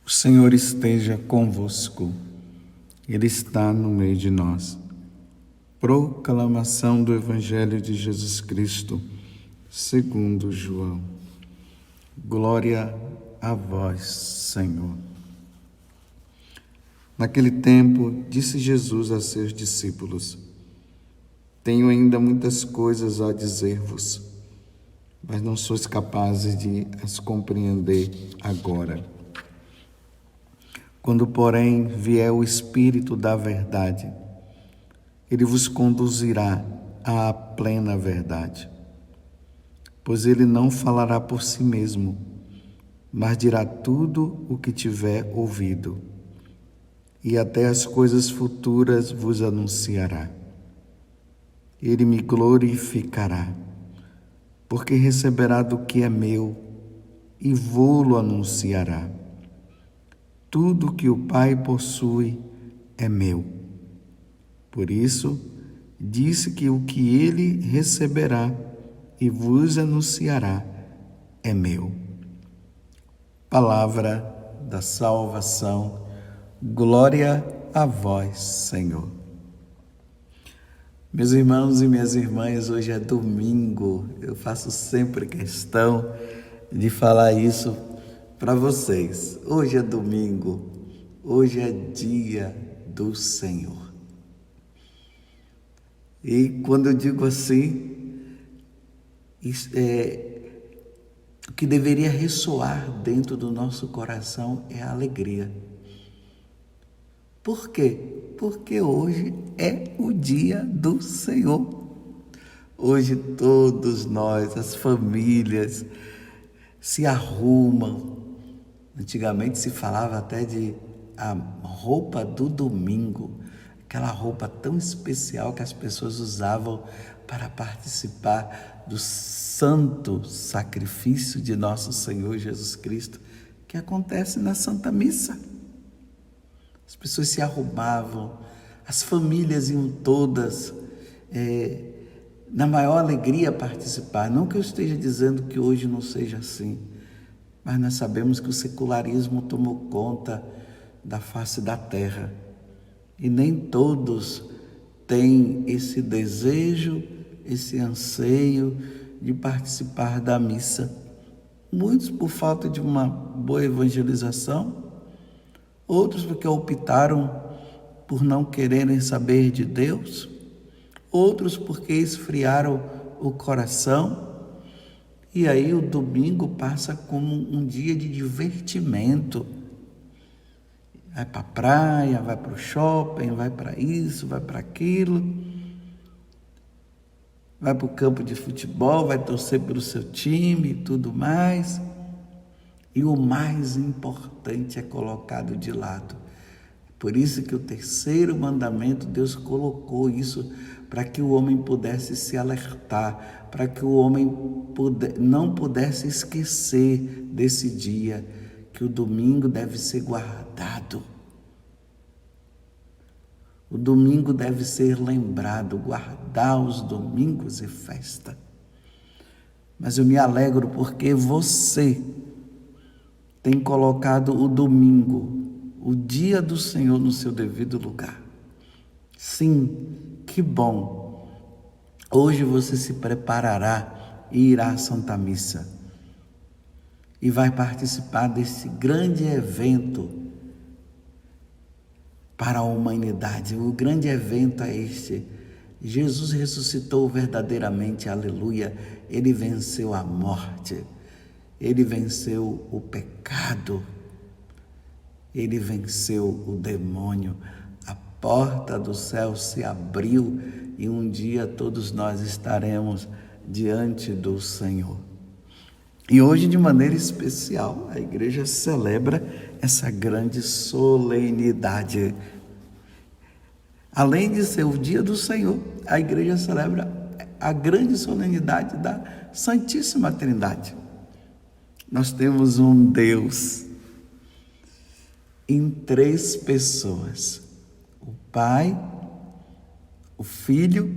O Senhor esteja convosco, Ele está no meio de nós. Proclamação do Evangelho de Jesus Cristo, segundo João. Glória a vós, Senhor. Naquele tempo, disse Jesus a seus discípulos: Tenho ainda muitas coisas a dizer-vos, mas não sois capazes de as compreender agora. Quando, porém, vier o Espírito da verdade, ele vos conduzirá à plena verdade. Pois ele não falará por si mesmo, mas dirá tudo o que tiver ouvido, e até as coisas futuras vos anunciará. Ele me glorificará, porque receberá do que é meu e vô-lo anunciará. Tudo que o Pai possui é meu. Por isso, disse que o que ele receberá e vos anunciará é meu. Palavra da salvação. Glória a vós, Senhor. Meus irmãos e minhas irmãs, hoje é domingo. Eu faço sempre questão de falar isso para vocês. Hoje é domingo, hoje é dia do Senhor. E quando eu digo assim, o que deveria ressoar dentro do nosso coração é a alegria. Por quê? Porque hoje é o dia do Senhor. Hoje todos nós, as famílias, se arrumam. Antigamente se falava até de a roupa do domingo, aquela roupa tão especial que as pessoas usavam para participar do santo sacrifício de nosso Senhor Jesus Cristo, que acontece na Santa Missa. As pessoas se arrumavam, as famílias iam todas na maior alegria participar. Não que eu esteja dizendo que hoje não seja assim, mas nós sabemos que o secularismo tomou conta da face da terra e nem todos têm esse desejo, esse anseio de participar da missa. Muitos por falta de uma boa evangelização, outros porque optaram por não quererem saber de Deus, outros porque esfriaram o coração. E aí o domingo passa como um dia de divertimento. Vai para a praia, vai para o shopping, vai para isso, vai para aquilo. Vai para o campo de futebol, vai torcer pelo seu time e tudo mais. E o mais importante é colocado de lado. Por isso que o terceiro mandamento, Deus colocou isso para que o homem pudesse se alertar, para que o homem não pudesse esquecer desse dia, que o domingo deve ser guardado. O domingo deve ser lembrado, guardar os domingos e festa. Mas eu me alegro porque você tem colocado o domingo, o dia do Senhor, no seu devido lugar. Sim, que bom. Hoje você se preparará e irá à Santa Missa e vai participar desse grande evento para a humanidade. O grande evento é este: Jesus ressuscitou verdadeiramente, aleluia. Ele venceu a morte, ele venceu o pecado, ele venceu o demônio. A porta do céu se abriu e um dia todos nós estaremos diante do Senhor. E hoje, de maneira especial, a igreja celebra essa grande solenidade. Além de ser o dia do Senhor, a igreja celebra a grande solenidade da Santíssima Trindade. Nós temos um Deus em três pessoas: o Pai, o Filho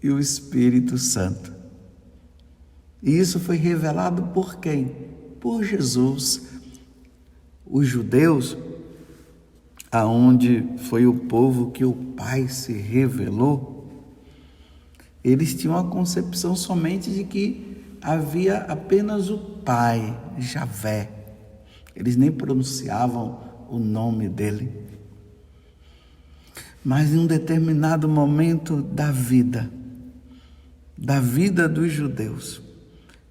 e o Espírito Santo. E isso foi revelado por quem? Por Jesus. Os judeus, aonde foi o povo que o Pai se revelou, eles tinham a concepção somente de que havia apenas o Pai, Javé. Eles nem pronunciavam o nome dele. Mas em um determinado momento da vida dos judeus,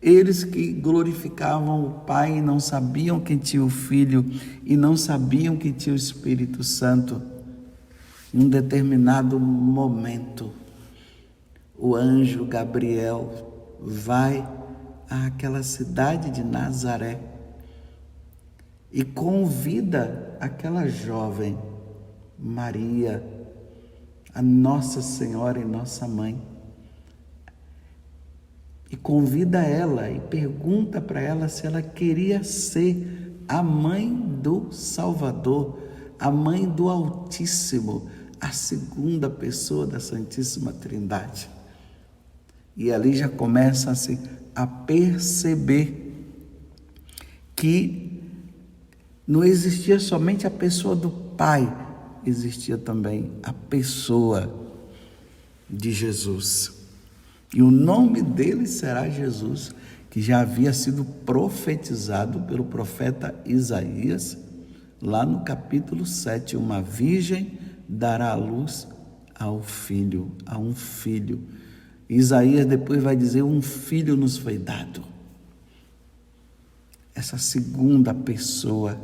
eles que glorificavam o Pai e não sabiam que tinha o Filho e não sabiam que tinha o Espírito Santo, em um determinado momento, o anjo Gabriel vai àquela cidade de Nazaré e convida aquela jovem, Maria, a Nossa Senhora e Nossa Mãe, e convida ela e pergunta para ela se ela queria ser a mãe do Salvador, a mãe do Altíssimo, a segunda pessoa da Santíssima Trindade. E ali já começa-se a perceber que não existia somente a pessoa do Pai, existia também a pessoa de Jesus. E o nome dele será Jesus, que já havia sido profetizado pelo profeta Isaías, lá no capítulo 7, uma virgem dará à luz a um filho. Isaías depois vai dizer, um filho nos foi dado. Essa segunda pessoa,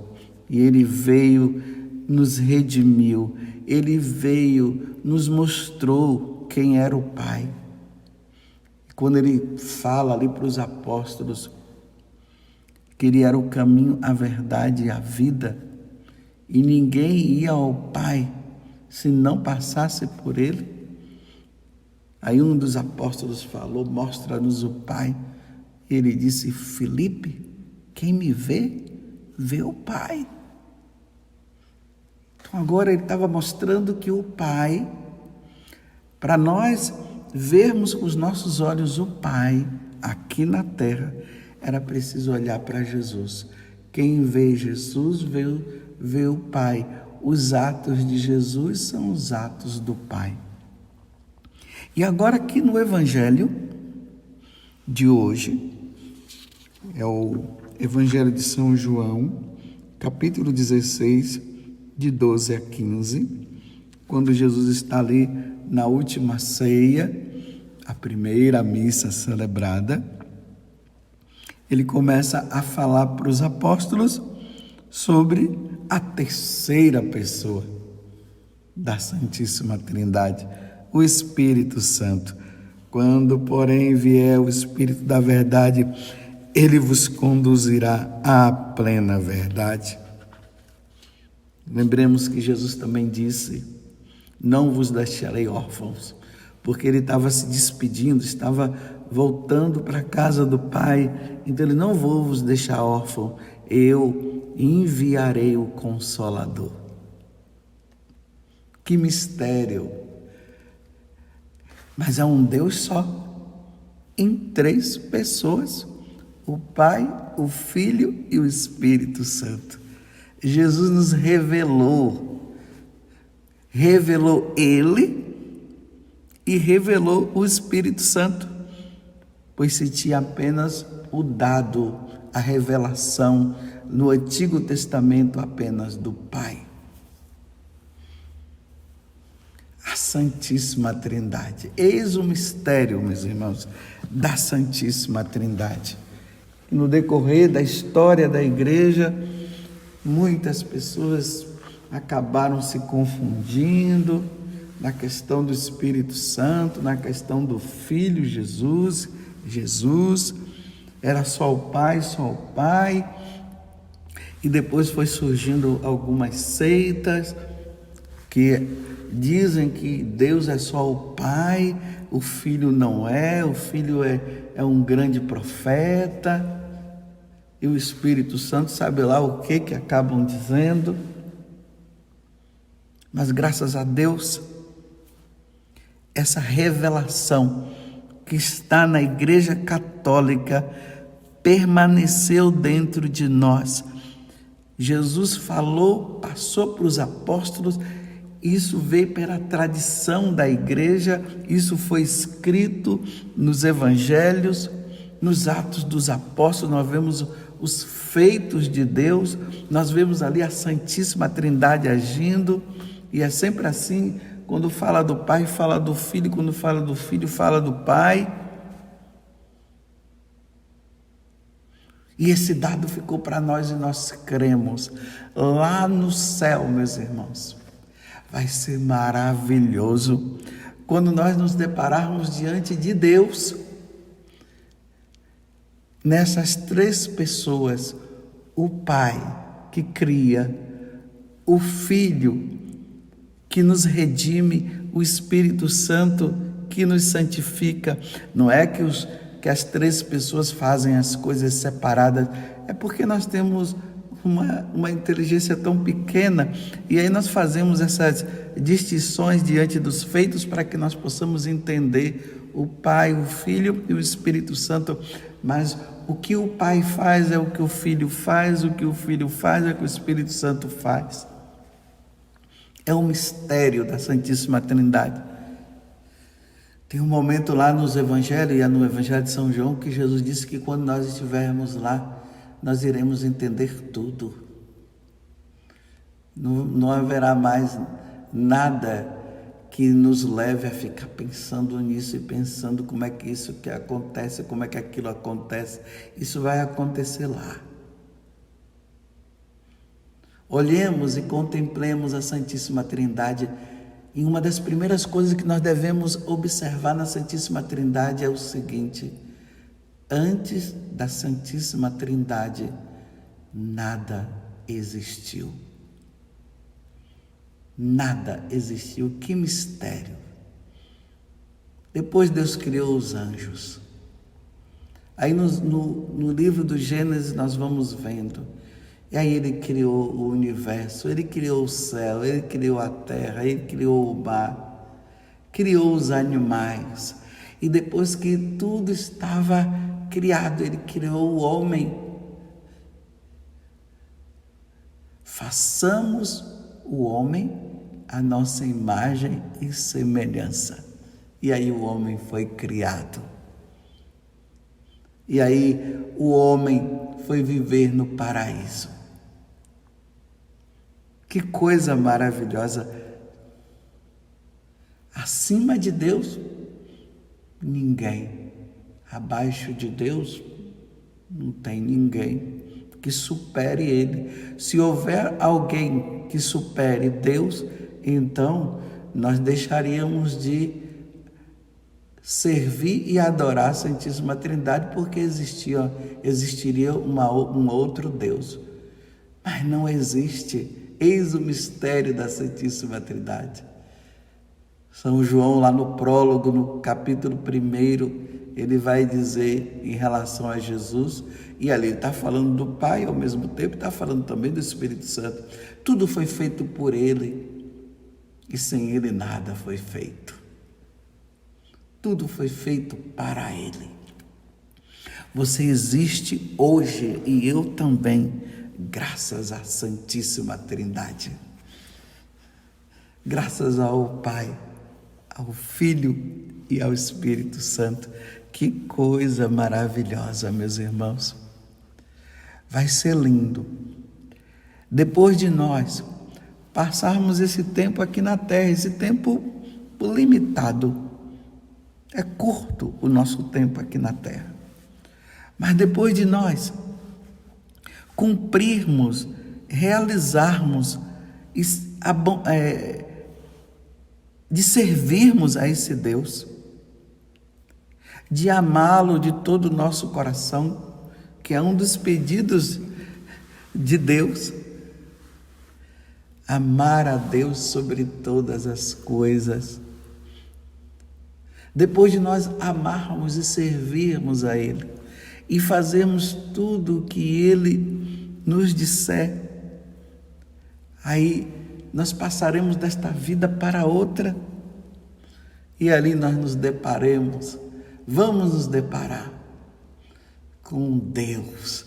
e ele veio, nos redimiu, ele veio, nos mostrou quem era o Pai. Quando ele fala ali para os apóstolos que ele era o caminho, a verdade e a vida, e ninguém ia ao Pai se não passasse por ele. Aí um dos apóstolos falou, mostra-nos o Pai. Ele disse, Filipe, quem me vê, vê o Pai. Então agora ele estava mostrando que o Pai, para nós vermos com os nossos olhos o Pai aqui na terra, era preciso olhar para Jesus. Quem vê Jesus vê o Pai. Os atos de Jesus são os atos do Pai. E agora aqui no Evangelho de hoje, é o Evangelho de São João, capítulo 16, de 12 a 15, quando Jesus está ali na última ceia, a primeira missa celebrada, ele começa a falar para os apóstolos sobre a terceira pessoa da Santíssima Trindade, o Espírito Santo. Quando, porém, vier o Espírito da verdade, ele vos conduzirá à plena verdade. Lembremos que Jesus também disse, não vos deixarei órfãos, porque ele estava se despedindo, estava voltando para a casa do Pai, então ele não vou vos deixar órfão, eu enviarei o Consolador. Que mistério! Mas é um Deus só, em três pessoas, o Pai, o Filho e o Espírito Santo. Jesus nos revelou ele e revelou o Espírito Santo, pois se tinha apenas o dado, a revelação no Antigo Testamento apenas do Pai. A Santíssima Trindade. Eis o mistério, meus irmãos, da Santíssima Trindade. E no decorrer da história da igreja, muitas pessoas acabaram se confundindo na questão do Espírito Santo, na questão do Filho Jesus. Jesus era só o Pai, e depois foi surgindo algumas seitas que dizem que Deus é só o Pai, o Filho não é, o Filho é um grande profeta, e o Espírito Santo sabe lá o que acabam dizendo. Mas graças a Deus, essa revelação que está na Igreja Católica permaneceu dentro de nós. Jesus falou, passou para os apóstolos, isso veio pela tradição da igreja, isso foi escrito nos evangelhos, nos Atos dos Apóstolos, nós vemos os feitos de Deus, nós vemos ali a Santíssima Trindade agindo, e é sempre assim, quando fala do Pai, fala do Filho, quando fala do Filho, fala do Pai. E esse dado ficou para nós e nós cremos. Lá no céu, meus irmãos, vai ser maravilhoso quando nós nos depararmos diante de Deus, nessas três pessoas: o Pai que cria, o Filho que nos redime, o Espírito Santo que nos santifica. Não é que as três pessoas fazem as coisas separadas, é porque nós temos uma inteligência tão pequena, e aí nós fazemos essas distinções diante dos feitos para que nós possamos entender o Pai, o Filho e o Espírito Santo. Mas o que o Pai faz é o que o Filho faz, o que o Filho faz é o que o Espírito Santo faz. É um mistério da Santíssima Trindade. Tem um momento lá nos Evangelhos, e no Evangelho de São João, que Jesus disse que quando nós estivermos lá, nós iremos entender tudo. Não haverá mais nada que nos leve a ficar pensando nisso e pensando como é que isso que acontece, como é que aquilo acontece. Isso vai acontecer lá. Olhemos e contemplemos a Santíssima Trindade. E uma das primeiras coisas que nós devemos observar na Santíssima Trindade é o seguinte: antes da Santíssima Trindade, nada existiu. Nada existiu. Que mistério! Depois Deus criou os anjos. Aí no livro do Gênesis nós vamos vendo. E aí Ele criou o universo, Ele criou o céu, Ele criou a terra, Ele criou o mar, criou os animais. E depois que tudo estava criado, Ele criou o homem. Façamos o homem à nossa imagem e semelhança. E aí o homem foi criado. E aí o homem foi viver no paraíso. Que coisa maravilhosa! Acima de Deus, ninguém. Abaixo de Deus, não tem ninguém que supere Ele. Se houver alguém que supere Deus, então nós deixaríamos de servir e adorar a Santíssima Trindade, porque existiria um outro Deus. Mas não existe. Eis o mistério da Santíssima Trindade. São João, lá no prólogo, no capítulo 1, ele vai dizer em relação a Jesus, e ali ele está falando do Pai, ao mesmo tempo está falando também do Espírito Santo. Tudo foi feito por Ele, e sem Ele nada foi feito. Tudo foi feito para Ele. Você existe hoje, e eu também, graças à Santíssima Trindade. Graças ao Pai, ao Filho e ao Espírito Santo. Que coisa maravilhosa, meus irmãos. Vai ser lindo. Depois de nós passarmos esse tempo aqui na terra, esse tempo limitado. É curto o nosso tempo aqui na terra. Mas depois de nós cumprirmos, realizarmos, de servirmos a esse Deus, de amá-lo de todo o nosso coração, que é um dos pedidos de Deus, amar a Deus sobre todas as coisas. Depois de nós amarmos e servirmos a Ele, e fazermos tudo o que Ele nos disser, aí nós passaremos desta vida para outra, e ali nós vamos nos deparar com Deus.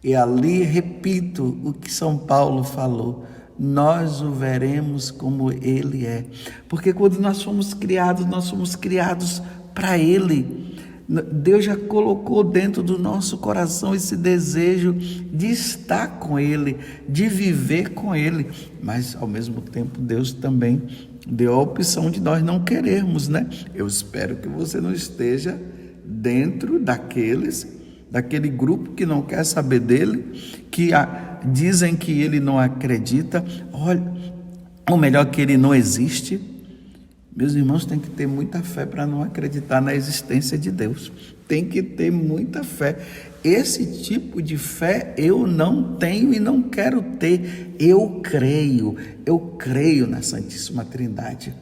E ali, repito o que São Paulo falou, nós o veremos como Ele é. Porque quando nós somos criados para Ele. Deus já colocou dentro do nosso coração esse desejo de estar com Ele, de viver com Ele. Mas, ao mesmo tempo, Deus também deu a opção de nós não querermos, né? Eu espero que você não esteja dentro daquele grupo que não quer saber dele, que dizem que ele não acredita, olha, ou melhor, que ele não existe. Meus irmãos, tem que ter muita fé para não acreditar na existência de Deus. Tem que ter muita fé. Esse tipo de fé eu não tenho e não quero ter. Eu creio na Santíssima Trindade.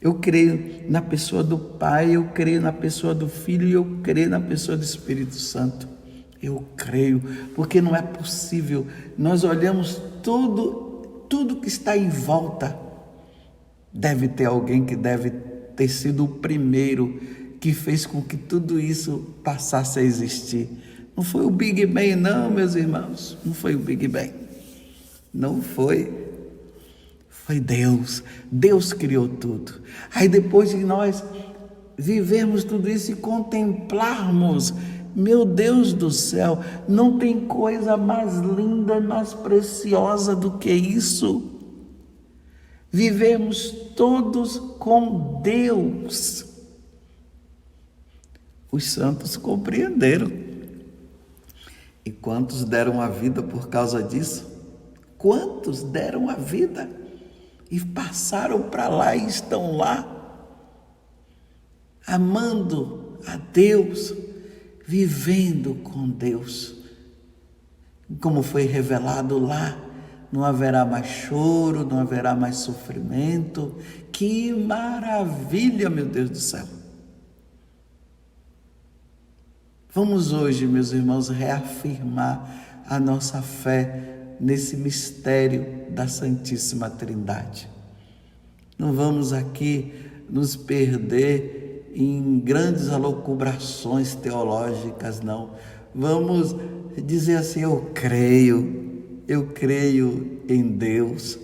Eu creio na pessoa do Pai, eu creio na pessoa do Filho e eu creio na pessoa do Espírito Santo. Eu creio, porque não é possível. Nós olhamos tudo que está em volta. Deve ter alguém que deve ter sido o primeiro que fez com que tudo isso passasse a existir. Não foi o Big Bang, não, meus irmãos. Não foi o Big Bang. Não foi. Foi Deus. Deus criou tudo. Aí depois de nós vivermos tudo isso e contemplarmos, meu Deus do céu, não tem coisa mais linda, mais preciosa do que isso. Vivemos todos com Deus. Os santos compreenderam. E quantos deram a vida por causa disso? Quantos deram a vida e passaram para lá e estão lá, amando a Deus, vivendo com Deus. Como foi revelado lá, não haverá mais choro, não haverá mais sofrimento. Que maravilha, meu Deus do céu! Vamos hoje, meus irmãos, reafirmar a nossa fé nesse mistério da Santíssima Trindade. Não vamos aqui nos perder em grandes alocubrações teológicas, não. Vamos dizer assim, eu creio em Deus.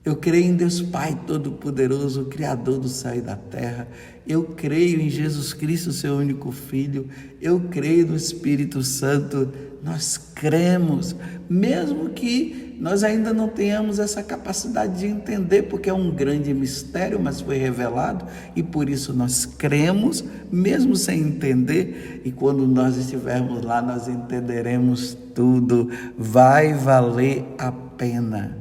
Eu creio em Deus Pai Todo-Poderoso, Criador do céu e da terra. Eu creio em Jesus Cristo, seu único Filho. Eu creio no Espírito Santo. Nós cremos, mesmo que nós ainda não tenhamos essa capacidade de entender, porque é um grande mistério, mas foi revelado, e por isso nós cremos, mesmo sem entender, e quando nós estivermos lá, nós entenderemos tudo. Vai valer a pena.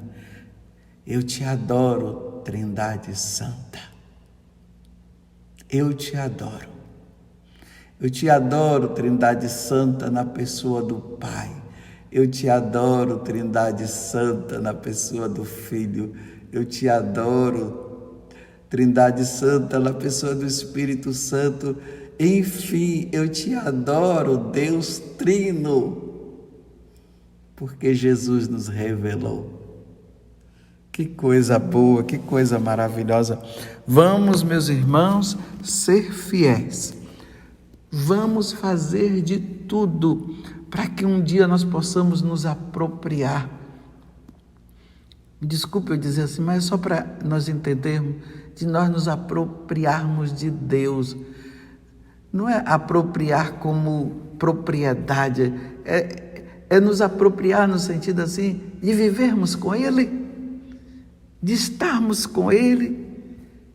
Eu te adoro, Trindade Santa. Eu te adoro. Eu te adoro, Trindade Santa, na pessoa do Pai. Eu te adoro, Trindade Santa, na pessoa do Filho. Eu te adoro, Trindade Santa, na pessoa do Espírito Santo. Enfim, eu te adoro, Deus Trino, porque Jesus nos revelou. Que coisa boa, que coisa maravilhosa. Vamos, meus irmãos, ser fiéis. Vamos fazer de tudo para que um dia nós possamos nos apropriar. Desculpe eu dizer assim, mas é só para nós entendermos, de nós nos apropriarmos de Deus. Não é apropriar como propriedade, é nos apropriar no sentido assim, de vivermos com Ele, de estarmos com Ele,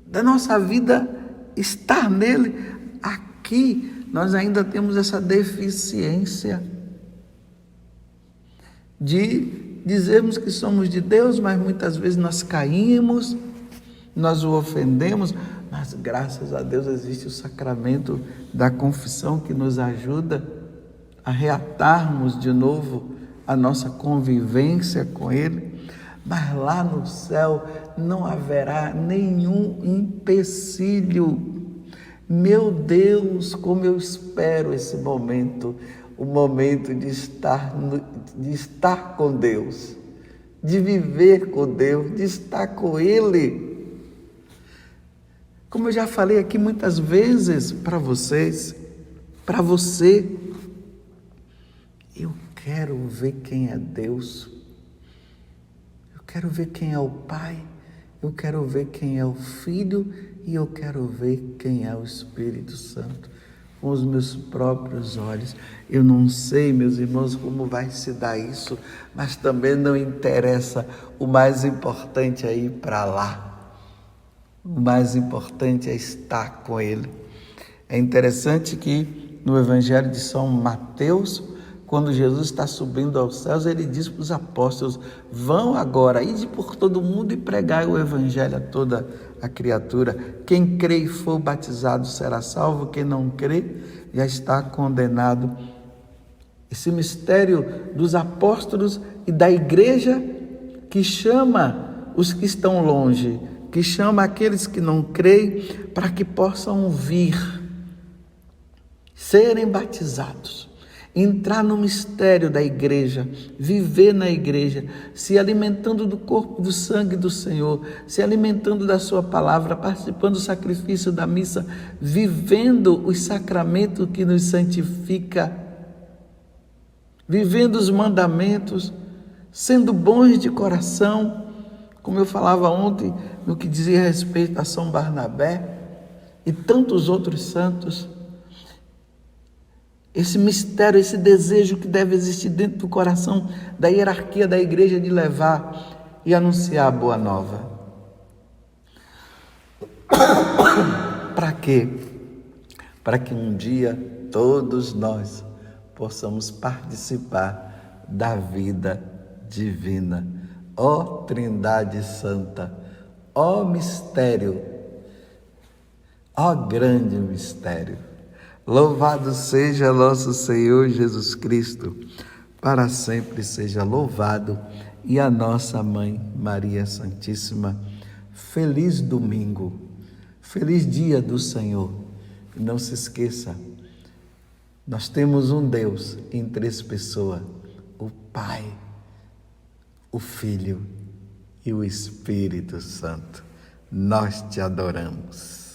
da nossa vida estar nele. Aqui nós ainda temos essa deficiência de dizermos que somos de Deus, mas muitas vezes nós caímos, nós o ofendemos, mas graças a Deus existe o sacramento da confissão que nos ajuda a reatarmos de novo a nossa convivência com Ele. Mas lá no céu não haverá nenhum empecilho. Meu Deus, como eu espero esse momento, o momento de estar com Deus, de viver com Deus, de estar com Ele. Como eu já falei aqui muitas vezes para vocês, para você, Eu quero ver quem é Deus. Eu quero ver quem é o Pai. Eu quero ver quem é o Filho e eu quero ver quem é o Espírito Santo com os meus próprios olhos. Eu não sei, meus irmãos, como vai se dar isso, mas também não interessa. O mais importante é ir para lá. O mais importante é estar com Ele. É interessante que no Evangelho de São Mateus, quando Jesus está subindo aos céus, ele diz para os apóstolos: vão agora, ide por todo mundo e pregai o Evangelho a toda a criatura. Quem crê e for batizado será salvo, quem não crê já está condenado. Esse mistério dos apóstolos e da igreja que chama os que estão longe, que chama aqueles que não creem para que possam vir, serem batizados, entrar no mistério da igreja, viver na igreja, se alimentando do corpo, do sangue do Senhor, se alimentando da sua palavra, participando do sacrifício da missa, vivendo os sacramentos que nos santifica, vivendo os mandamentos, sendo bons de coração, como eu falava ontem, no que dizia respeito a São Barnabé e tantos outros santos. Esse mistério, esse desejo que deve existir dentro do coração da hierarquia da igreja de levar e anunciar a boa nova. Para quê? Para que um dia todos nós possamos participar da vida divina. Ó Trindade Santa, ó mistério, ó grande mistério. Louvado seja nosso Senhor Jesus Cristo, para sempre seja louvado, e a nossa Mãe Maria Santíssima. Feliz domingo, feliz dia do Senhor. E não se esqueça, nós temos um Deus em 3 pessoas, o Pai, o Filho e o Espírito Santo. Nós te adoramos.